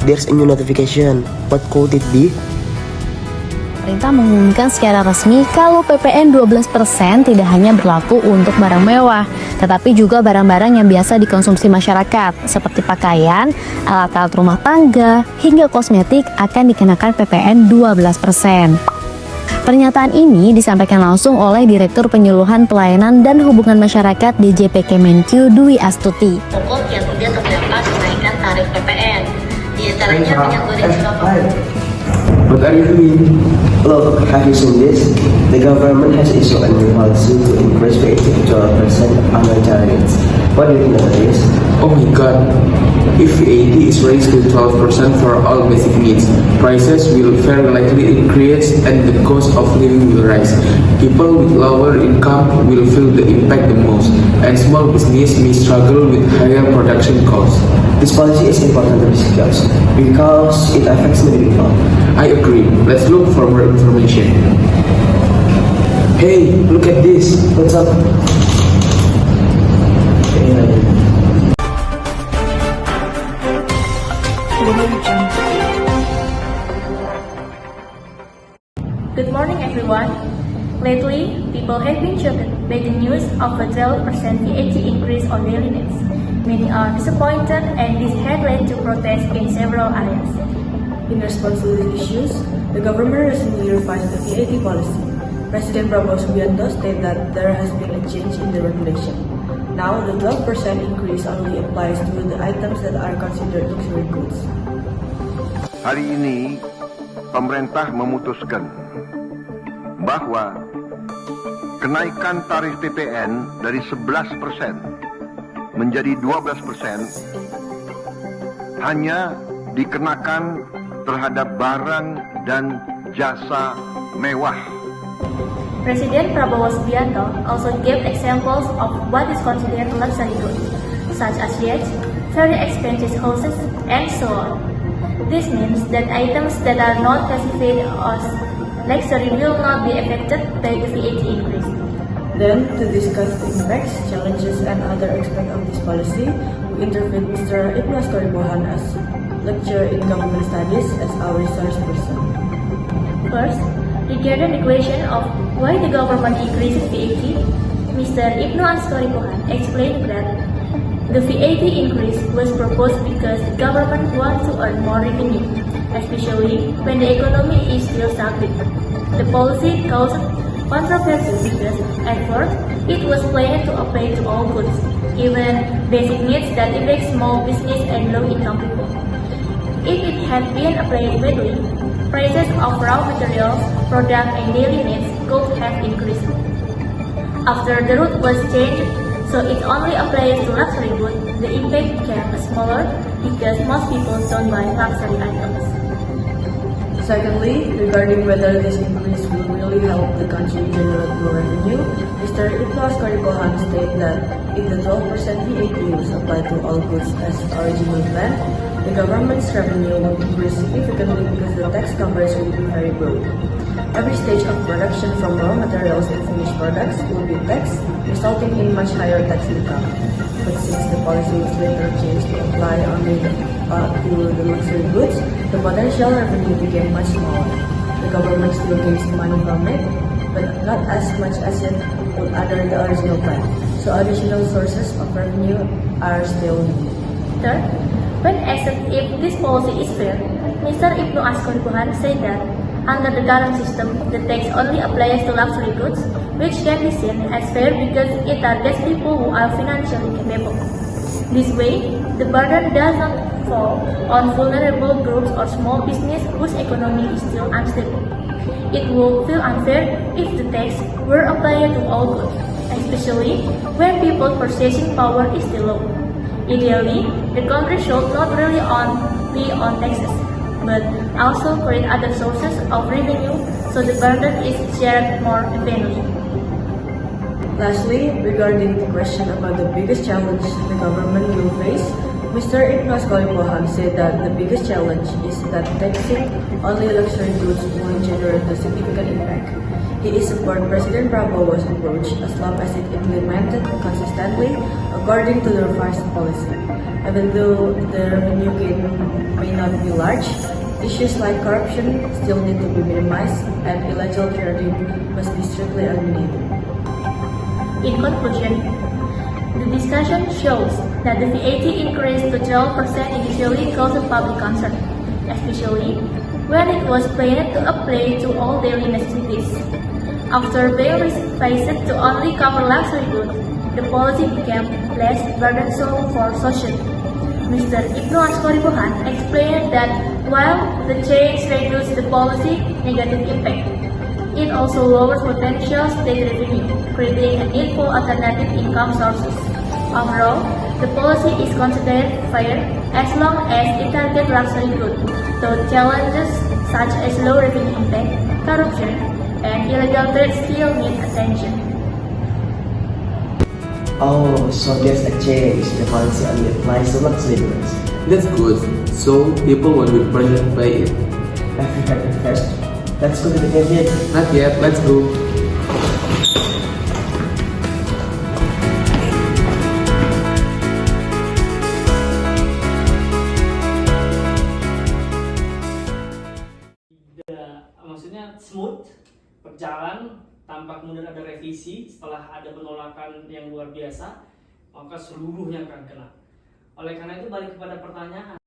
there's a new notification. What could it be? Pemerintah mengumumkan secara resmi kalau PPN 12% tidak hanya berlaku untuk barang mewah, tetapi juga barang-barang yang biasa dikonsumsi masyarakat, seperti pakaian, alat-alat rumah tangga, hingga kosmetik akan dikenakan PPN 12%. Pernyataan ini disampaikan langsung oleh Direktur Penyuluhan Pelayanan dan Hubungan Masyarakat DJP Kemenkyu Dwi Astuti. Pokok yang tidak terdapat kenaikan tarif PPN, di antaranya minyak goreng curah. What are you doing? Look, have you seen this? The government has issued a new policy to increase VAT to 12% on our targets. What do you think about this? Oh my god, if VAT is raised to 12% for all basic needs, prices will very likely increase and the cost of living will rise. People with lower income will feel the impact the most, and small business may struggle with higher production costs. This policy is important to discuss because it affects many people. I agree. Let's look for more information. Hey, look at this. What's up? Good morning, everyone. Lately, people have been shocked by the news of a 12% VAT increase on daily needs. Many are disappointed, and this had led to protests in several areas. In response to these issues, the government recently revised the VAT policy. President Prabowo Subianto stated that there has been a change in the regulation. Now, the 12% increase only applies to the items that are considered luxury goods. Hari ini, pemerintah memutuskan bahwa kenaikan tarif PPN dari 11% menjadi 12% hanya dikenakan terhadap barang dan jasa mewah. President Prabowo Subianto also gave examples of what is considered luxury goods, such as yachts, very expensive houses, and so on. This means that items that are not classified as luxury will not be affected by the VAT increase. Then, to discuss the impacts, challenges, and other aspects of this policy, we interviewed Mr. Ibnu Astoripohan as lecturer in government studies as our resource person. First, regarding the question of why the government increases VAT, Mr. Ibnu Astoripohan explained that the VAT increase was proposed because the government wants to earn more revenue, especially when the economy is still stagnant. The policy caused controversy because at first it was planned to apply to all goods, even basic needs that affect small business and low-income people. If it had been applied widely, prices of raw materials, products, and daily needs could have increased. After the route was changed, so it only applies to luxury goods, the impact became smaller because most people don't buy luxury items. Secondly, regarding whether this increase will really help the country generate more revenue, Mr. Ibnu Astoripohan stated that if the 12% VAT was applied to all goods as originally planned, the government's revenue will increase significantly because the tax coverage will be very broad. Every stage of production from raw materials to finished products will be taxed, resulting in much higher tax income. But since the policy was later changed to apply only to the luxury goods, the potential revenue became much smaller. The government still gains money from it, but not as much as it would under the original plan. So additional sources of revenue are still needed. Third, when asked if this policy is fair, Mr. Ibnu Astoripohan said that under the current system, the tax only applies to luxury goods, which can be seen as fair because it targets people who are financially capable. This way, the burden does not fall on vulnerable groups or small business whose economy is still unstable. It would feel unfair if the tax were applied to all goods, especially when people's purchasing power is still low. Ideally, the country should not rely only on taxes, but also create other sources of revenue so the burden is shared more evenly. Lastly, regarding the question about the biggest challenge the government will face, Mr. Ibnu Asgaripohan said that the biggest challenge is that taxing only luxury goods won't generate a significant impact. He is support President Prabowo's approach as long as it implemented consistently according to the revised policy. Even though the revenue gain may not be large, issues like corruption still need to be minimized and illegal trading must be strictly eliminated. In conclusion, the discussion shows that the VAT increase to 12% initially caused public concern, especially when it was planned to apply to all daily necessities. After being revised to only cover luxury goods, the policy became less burdensome for society. Mr. Ibnu Asgaripohan explained that while the change reduced the policy negative impact, it also lowers potential state revenue, creating a need for alternative income sources. Overall, the policy is considered fair as long as it targets luxury goods, though challenges such as low revenue impact, corruption, and illegal trade still need attention. Oh, so there's a change. The policy only applies to luxury goods. That's good, so people won't be pressured by it. Have you heard it first? Let's go to the canteen. Not yet, let's go. Maksudnya smooth, berjalan tanpa kemudian ada revisi setelah ada penolakan yang luar biasa, maka seluruhnya akan kena. Oleh karena itu balik kepada pertanyaan,